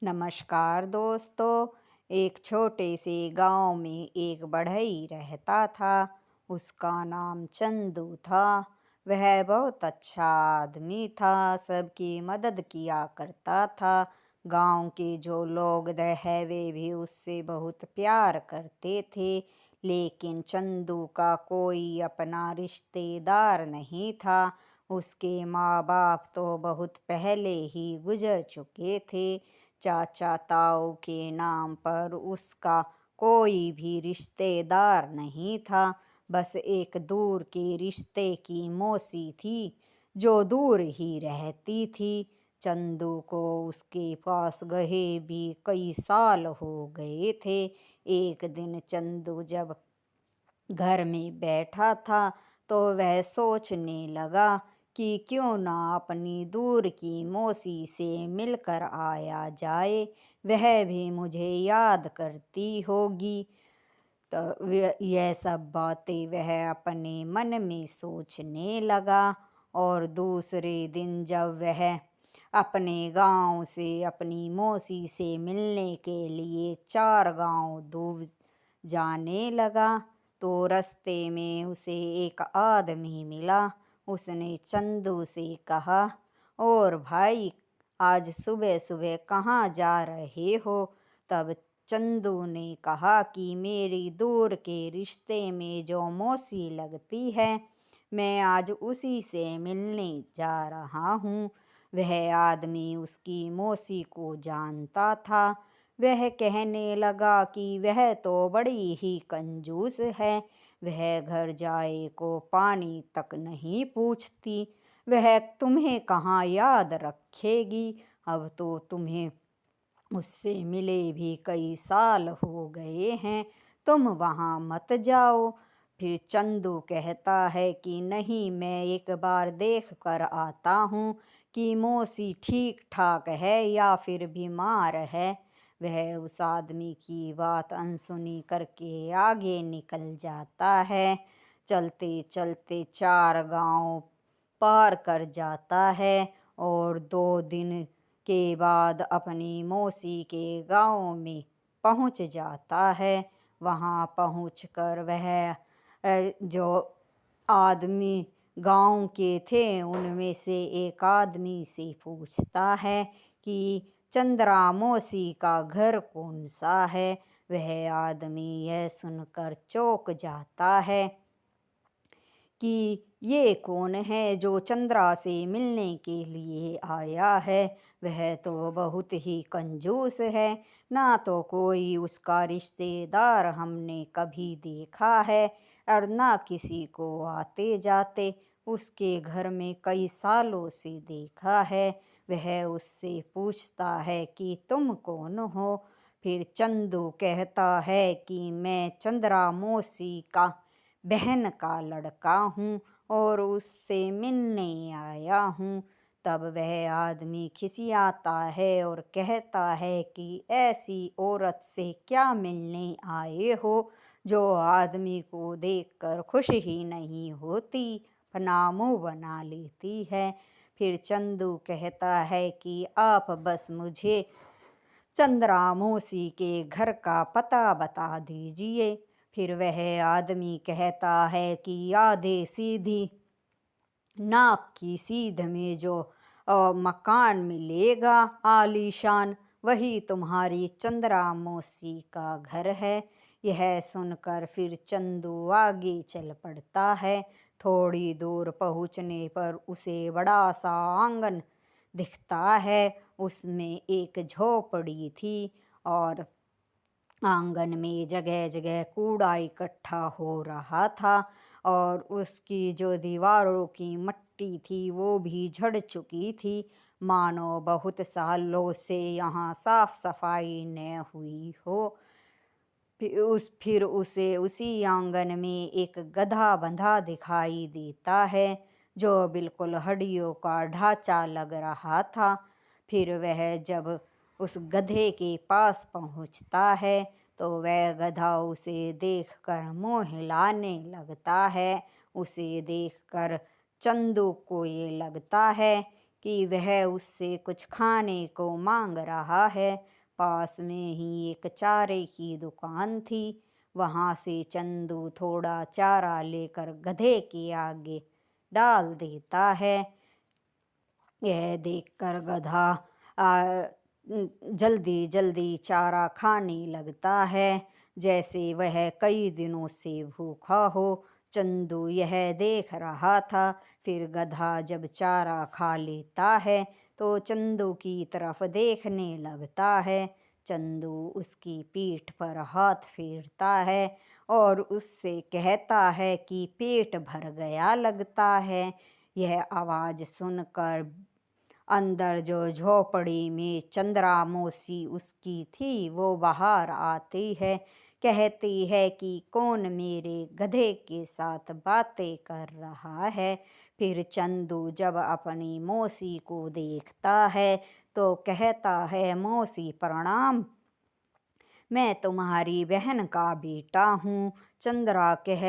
नमस्कार दोस्तों। एक छोटे से गांव में एक बढ़ई रहता था। उसका नाम चंदू था। वह बहुत अच्छा आदमी था, सबकी मदद किया करता था। गांव के जो लोग रहे वे भी उससे बहुत प्यार करते थे। लेकिन चंदू का कोई अपना रिश्तेदार नहीं था। उसके माँ बाप तो बहुत पहले ही गुजर चुके थे। चाचा ताऊ के नाम पर उसका कोई भी रिश्तेदार नहीं था। बस एक दूर के रिश्ते की मौसी थी जो दूर ही रहती थी। चंदू को उसके पास गए भी कई साल हो गए थे। एक दिन चंदू जब घर में बैठा था तो वह सोचने लगा कि क्यों ना अपनी दूर की मौसी से मिलकर आया जाए। वह भी मुझे याद करती होगी। तो यह सब बातें वह अपने मन में सोचने लगा। और दूसरे दिन जब वह अपने गांव से अपनी मौसी से मिलने के लिए 4 गांव दूर जाने लगा तो रास्ते में उसे एक आदमी मिला। उसने चंदू से कहा, और भाई, आज सुबह सुबह कहाँ जा रहे हो? तब चंदू ने कहा कि मेरी दूर के रिश्ते में जो मौसी लगती है, मैं आज उसी से मिलने जा रहा हूँ। वह आदमी उसकी मौसी को जानता था। वह कहने लगा कि वह तो बड़ी ही कंजूस है। वह घर जाए को पानी तक नहीं पूछती। वह तुम्हें कहाँ याद रखेगी? अब तो तुम्हें उससे मिले भी कई साल हो गए हैं। तुम वहाँ मत जाओ। फिर चंदू कहता है कि नहीं, मैं एक बार देख कर आता हूँ कि मौसी ठीक ठाक है या फिर बीमार है। वह उस आदमी की बात अनसुनी करके आगे निकल जाता है। चलते चलते 4 गांव पार कर जाता है और 2 दिन के बाद अपनी मौसी के गांव में पहुंच जाता है। वहां पहुंचकर वह जो आदमी गांव के थे उनमें से एक आदमी से पूछता है कि चंद्रा मौसी का घर कौन सा है। वह आदमी यह सुनकर चौंक जाता है कि ये कौन है जो चंद्रा से मिलने के लिए आया है। वह तो बहुत ही कंजूस है। ना तो कोई उसका रिश्तेदार हमने कभी देखा है और ना किसी को आते जाते उसके घर में कई सालों से देखा है। वह उससे पूछता है कि तुम कौन हो? फिर चंदू कहता है कि मैं चंद्रा मौसी का बहन का लड़का हूँ और उससे मिलने आया हूँ। तब वह आदमी खिसियाता है और कहता है कि ऐसी औरत से क्या मिलने आए हो जो आदमी को देखकर खुश ही नहीं होती, अपना मुंह बना लेती है। फिर चंदू कहता है कि आप बस मुझे चंद्रा मौसी के घर का पता बता दीजिए। फिर वह आदमी कहता है कि आधे सीधी नाक की सीध में जो मकान मिलेगा आलीशान, वही तुम्हारी चंद्रा मौसी का घर है। यह सुनकर फिर चंदू आगे चल पड़ता है। थोड़ी दूर पहुँचने पर उसे बड़ा सा आंगन दिखता है। उसमें एक झोपड़ी थी और आंगन में जगह जगह कूड़ा इकट्ठा हो रहा था और उसकी जो दीवारों की मट्टी थी वो भी झड़ चुकी थी, मानो बहुत सालों से यहाँ साफ सफाई न हुई हो। फिर उसे उसी आंगन में एक गधा बंधा दिखाई देता है जो बिल्कुल हड्डियों का ढांचा लग रहा था। फिर वह जब उस गधे के पास पहुंचता है तो वह गधा उसे देखकर मुंह हिलाने लगता है। उसे देखकर चंदू को ये लगता है कि वह उससे कुछ खाने को मांग रहा है। पास में ही एक चारे की दुकान थी। वहां से चंदू थोड़ा चारा लेकर गधे के आगे डाल देता है। यह देखकर गधा जल्दी जल्दी चारा खाने लगता है, जैसे वह कई दिनों से भूखा हो। चंदू यह देख रहा था। फिर गधा जब चारा खा लेता है तो चंदू की तरफ देखने लगता है। चंदू उसकी पीठ पर हाथ फेरता है और उससे कहता है कि पेट भर गया लगता है। यह आवाज़ सुनकर अंदर जो झोपड़ी में चंद्रा मौसी उसकी थी वो बाहर आती है। कहती है कि कौन मेरे गधे के साथ बातें कर रहा है। फिर चंदू जब अपनी मौसी को देखता है तो कहता है, मौसी प्रणाम, मैं तुम्हारी बहन का बेटा हूँ। चंद्रा कह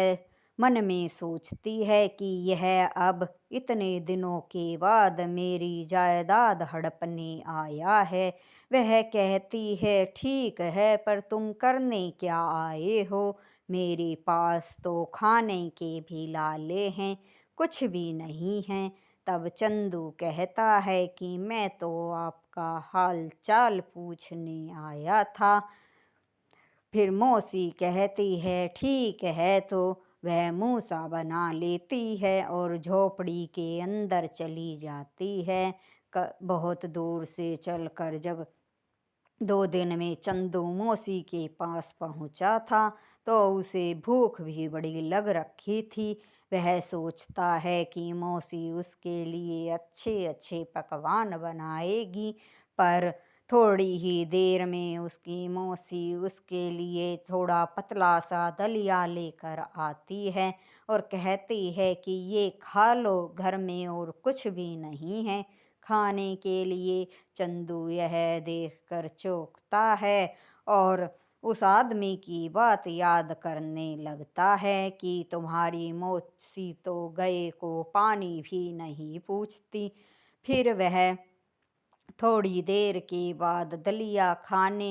मन में सोचती है कि यह अब इतने दिनों के बाद मेरी जायदाद हड़पने आया है। वह कहती है, ठीक है, पर तुम करने क्या आए हो? मेरे पास तो खाने के भी लाले हैं, कुछ भी नहीं है। तब चंदू कहता है कि मैं तो आपका हाल चाल पूछने आया था। फिर मौसी कहती है, ठीक है, तो वह मुँह सा बना लेती है और झोपड़ी के अंदर चली जाती है। बहुत दूर से चलकर जब 2 दिन में चंदू मौसी के पास पहुंचा था तो उसे भूख भी बड़ी लग रखी थी। वह सोचता है कि मौसी उसके लिए अच्छे अच्छे पकवान बनाएगी, पर थोड़ी ही देर में उसकी मौसी उसके लिए थोड़ा पतला सा दलिया लेकर आती है और कहती है कि ये खा लो, घर में और कुछ भी नहीं है खाने के लिए। चंदू यह देखकर चौंकता है और उस आदमी की बात याद करने लगता है कि तुम्हारी मौसी तो गए को पानी भी नहीं पूछती। फिर वह थोड़ी देर के बाद दलिया खाने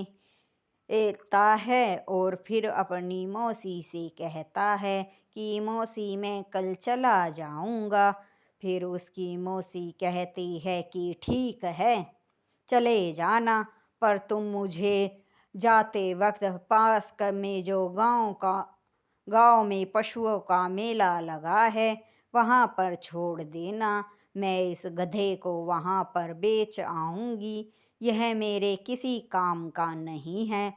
लेता है और फिर अपनी मौसी से कहता है कि मौसी, मैं कल चला जाऊंगा। फिर उसकी मौसी कहती है कि ठीक है, चले जाना, पर तुम मुझे जाते वक्त में जो गांव में पशुओं का मेला लगा है वहां पर छोड़ देना। मैं इस गधे को वहां पर बेच आऊंगी, यह मेरे किसी काम का नहीं है।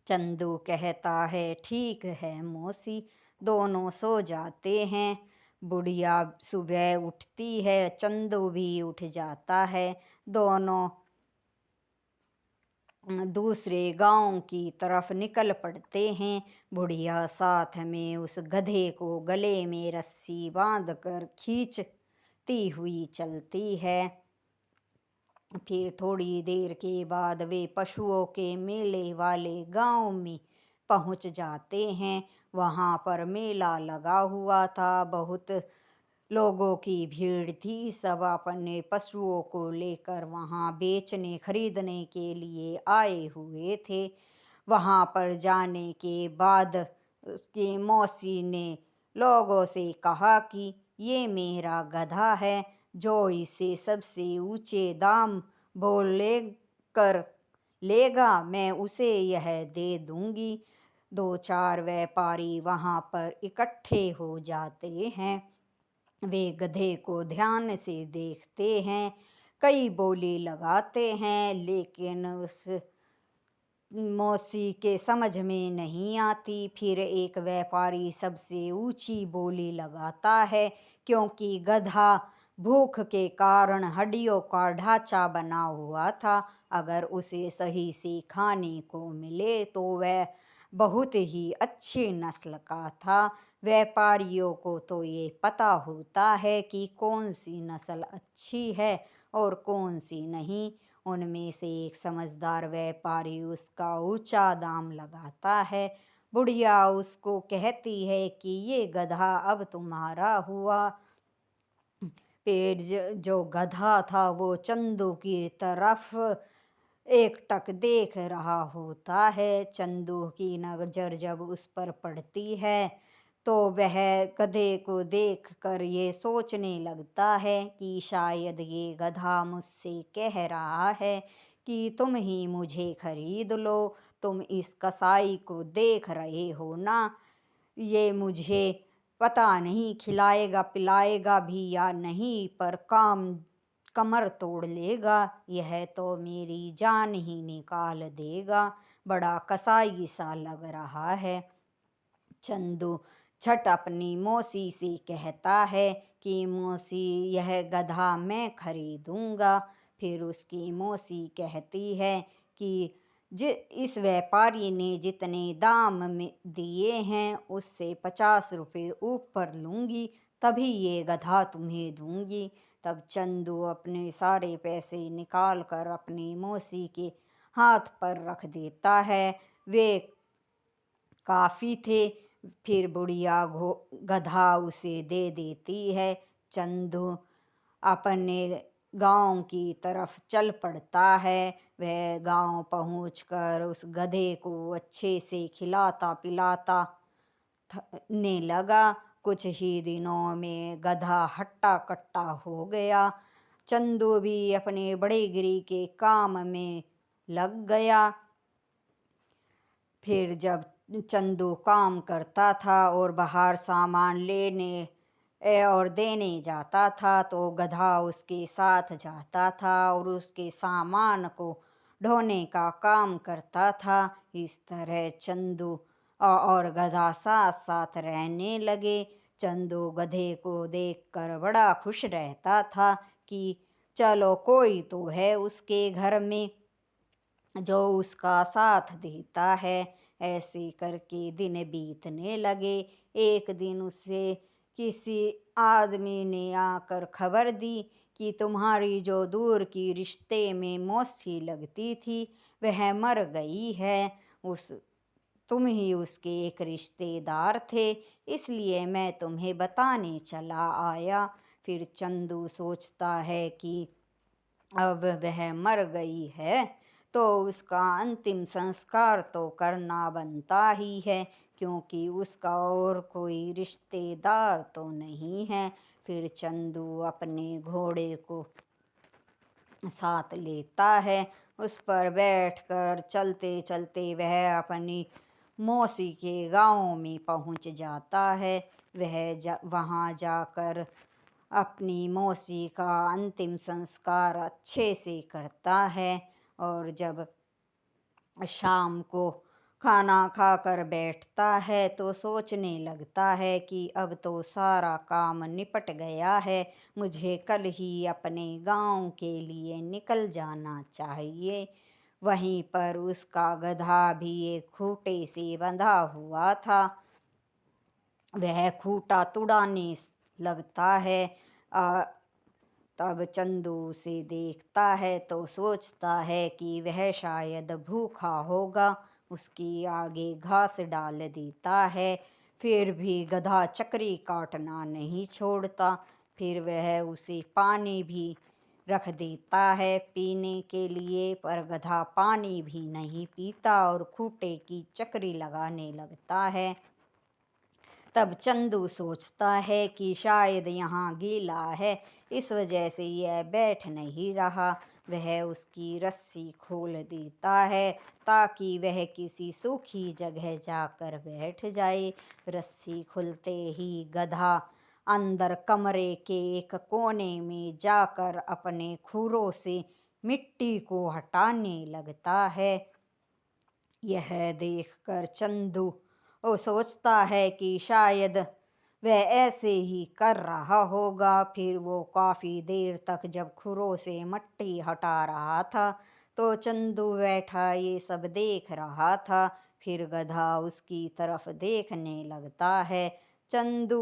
चंदू कहता है, ठीक है मौसी। दोनों सो जाते हैं। बुढ़िया सुबह उठती है, चंदू भी उठ जाता है। दोनों दूसरे गांव की तरफ निकल पड़ते हैं। बुढ़िया साथ में उस गधे को गले में रस्सी बांधकर खींचती हुई चलती है। फिर थोड़ी देर के बाद वे पशुओं के मेले वाले गांव में पहुंच जाते हैं। वहां पर मेला लगा हुआ था, बहुत लोगों की भीड़ थी। सब अपने पशुओं को लेकर वहां बेचने खरीदने के लिए आए हुए थे। वहां पर जाने के बाद उसकी मौसी ने लोगों से कहा कि ये मेरा गधा है, जो इसे सबसे ऊंचे दाम बोले कर लेगा मैं उसे यह दे दूंगी। 2-4 व्यापारी वहां पर इकट्ठे हो जाते हैं। वे गधे को ध्यान से देखते हैं, कई बोली लगाते हैं, लेकिन उस मौसी के समझ में नहीं आती। फिर एक व्यापारी सबसे ऊंची बोली लगाता है, क्योंकि गधा भूख के कारण हड्डियों का ढांचा बना हुआ था। अगर उसे सही से खाने को मिले तो वह बहुत ही अच्छी नस्ल का था। व्यापारियों को तो ये पता होता है कि कौन सी नस्ल अच्छी है और कौन सी नहीं। उनमें से एक समझदार व्यापारी उसका ऊंचा दाम लगाता है। बुढ़िया उसको कहती है कि ये गधा अब तुम्हारा हुआ, फिर जो गधा था वो चंदू की तरफ एकटक देख रहा होता है। चंदू की नजर जब उस पर पड़ती है तो वह गधे को देखकर ये सोचने लगता है कि शायद ये गधा मुझसे कह रहा है कि तुम ही मुझे खरीद लो। तुम इस कसाई को देख रहे हो ना, ये मुझे पता नहीं खिलाएगा पिलाएगा भी या नहीं, पर कमर तोड़ लेगा। यह तो मेरी जान ही निकाल देगा। बड़ा कसाई सा लग रहा है। चंदू झट अपनी मौसी से कहता है कि मौसी, यह गधा मैं खरीदूंगा। फिर उसकी मौसी कहती है कि इस व्यापारी ने जितने दाम में दिए हैं उससे 50 रुपये ऊपर लूंगी, तभी ये गधा तुम्हें दूंगी। तब चंदू अपने सारे पैसे निकाल कर अपनी मौसी के हाथ पर रख देता है। वे काफ़ी थे। फिर बुढ़िया गधा उसे दे देती है। चंदू अपने गांव की तरफ चल पड़ता है। वह गांव पहुंचकर उस गधे को अच्छे से खिलाता पिलाता ने लगा। कुछ ही दिनों में गधा हट्टा कट्टा हो गया। चंदू भी अपने बड़ेगिरी के काम में लग गया। फिर जब चंदू काम करता था और बाहर सामान लेने और देने जाता था तो गधा उसके साथ जाता था और उसके सामान को ढोने का काम करता था। इस तरह चंदू और गधा साथ साथ रहने लगे। चंदू गधे को देखकर बड़ा खुश रहता था कि चलो कोई तो है उसके घर में जो उसका साथ देता है। ऐसे करके दिन बीतने लगे। एक दिन उससे किसी आदमी ने आकर खबर दी कि तुम्हारी जो दूर की रिश्ते में मौसी लगती थी वह मर गई है। उस तुम ही उसके एक रिश्तेदार थे, इसलिए मैं तुम्हें बताने चला आया। फिर चंदू सोचता है कि अब वह मर गई है तो उसका अंतिम संस्कार तो करना बनता ही है, क्योंकि उसका और कोई रिश्तेदार तो नहीं है। फिर चंदू अपने घोड़े को साथ लेता है। उस पर बैठकर चलते चलते वह अपनी मौसी के गांव में पहुंच जाता है। वह वहां जाकर अपनी मौसी का अंतिम संस्कार अच्छे से करता है। और जब शाम को खाना खाकर बैठता है तो सोचने लगता है कि अब तो सारा काम निपट गया है, मुझे कल ही अपने गांव के लिए निकल जाना चाहिए। वहीं पर उसका गधा भी एक खूंटे से बंधा हुआ था। वह खूंटा तुड़ाने लगता है। आ, तब चंदू उसे देखता है तो सोचता है कि वह शायद भूखा होगा। उसकी आगे घास डाल देता है। फिर भी गधा चक्री काटना नहीं छोड़ता। फिर वह उसे पानी भी रख देता है पीने के लिए, पर गधा पानी भी नहीं पीता और खूंटे की चक्री लगाने लगता है। तब चंदू सोचता है कि शायद यहाँ गीला है, इस वजह से यह बैठ नहीं रहा। वह उसकी रस्सी खोल देता है ताकि वह किसी सूखी जगह जाकर बैठ जाए। रस्सी खुलते ही गधा अंदर कमरे के एक कोने में जाकर अपने खुरों से मिट्टी को हटाने लगता है। यह देखकर चंदू वो सोचता है कि शायद वह ऐसे ही कर रहा होगा। फिर वो काफ़ी देर तक जब खुरों से मिट्टी हटा रहा था तो चंदू बैठा ये सब देख रहा था। फिर गधा उसकी तरफ देखने लगता है। चंदू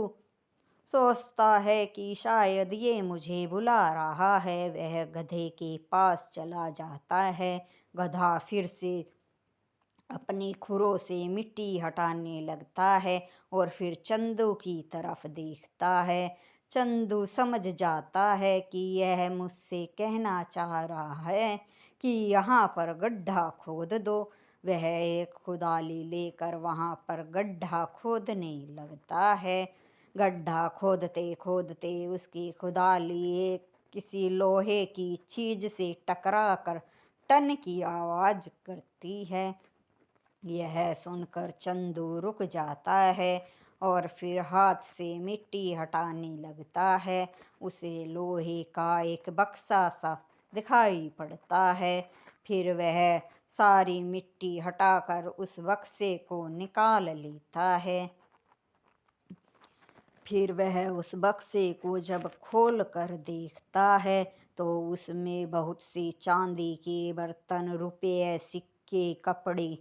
सोचता है कि शायद ये मुझे बुला रहा है। वह गधे के पास चला जाता है। गधा फिर से अपनी खुरों से मिट्टी हटाने लगता है और फिर चंदू की तरफ देखता है। चंदू समझ जाता है कि यह मुझसे कहना चाह रहा है कि यहाँ पर गड्ढा खोद दो। वह एक कुदाली लेकर वहाँ पर गड्ढा खोदने लगता है। गड्ढा खोदते खोदते उसकी कुदाली एक किसी लोहे की चीज से टकराकर टन की आवाज करती है। यह सुनकर चंदू रुक जाता है और फिर हाथ से मिट्टी हटाने लगता है। उसे लोहे का एक बक्सा सा दिखाई पड़ता है। फिर वह सारी मिट्टी हटाकर उस बक्से को निकाल लेता है। फिर वह उस बक्से को जब खोल कर देखता है तो उसमें बहुत सी चांदी के बर्तन, रुपये, सिक्के, कपड़े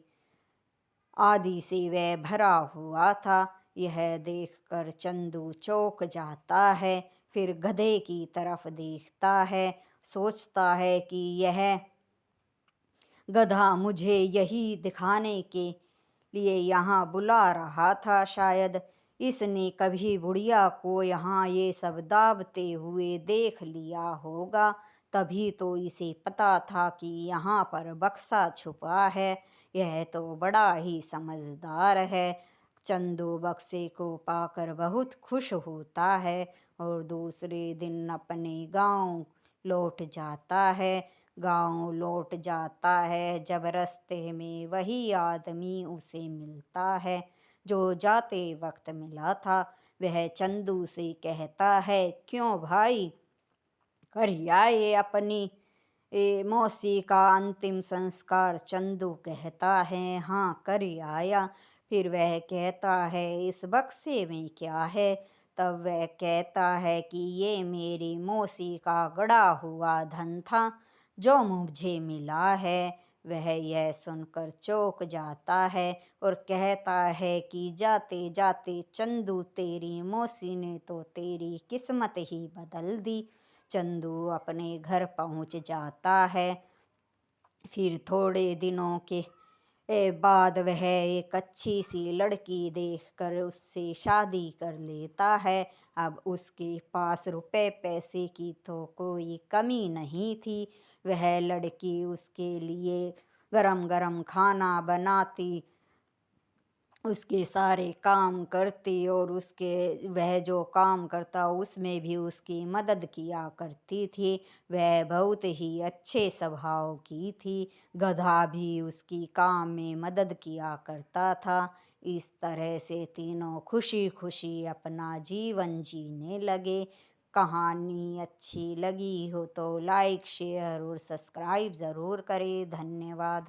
आदि से वह भरा हुआ था। यह देखकर चंदू चौंक जाता है। फिर गधे की तरफ देखता है। सोचता है कि यह गधा मुझे यही दिखाने के लिए यहाँ बुला रहा था। शायद इसने कभी बुढ़िया को यहाँ ये सब दावते हुए देख लिया होगा, तभी तो इसे पता था कि यहाँ पर बक्सा छुपा है। यह तो बड़ा ही समझदार है। चंदू बक्से को पाकर बहुत खुश होता है और दूसरे दिन अपने गांव लौट जाता है। गांव लौट जाता है जब रास्ते में वही आदमी उसे मिलता है जो जाते वक्त मिला था। वह चंदू से कहता है, क्यों भाई, कर आए अपनी मौसी का अंतिम संस्कार? चंदू कहता है, हाँ कर आया। फिर वह कहता है, इस बक्से में क्या है? तब वह कहता है कि ये मेरी मौसी का गड़ा हुआ धन था जो मुझे मिला है। वह यह सुनकर चौंक जाता है और कहता है कि जाते जाते चंदू, तेरी मौसी ने तो तेरी किस्मत ही बदल दी। चंदू अपने घर पहुंच जाता है। फिर थोड़े दिनों के बाद वह एक अच्छी सी लड़की देखकर उससे शादी कर लेता है। अब उसके पास रुपए पैसे की तो कोई कमी नहीं थी। वह लड़की उसके लिए गरम गरम खाना बनाती, उसके सारे काम करती और उसके वह जो काम करता उसमें भी उसकी मदद किया करती थी। वह बहुत ही अच्छे स्वभाव की थी। गधा भी उसकी काम में मदद किया करता था। इस तरह से तीनों खुशी खुशी अपना जीवन जीने लगे। कहानी अच्छी लगी हो तो लाइक, शेयर और सब्सक्राइब ज़रूर करें। धन्यवाद।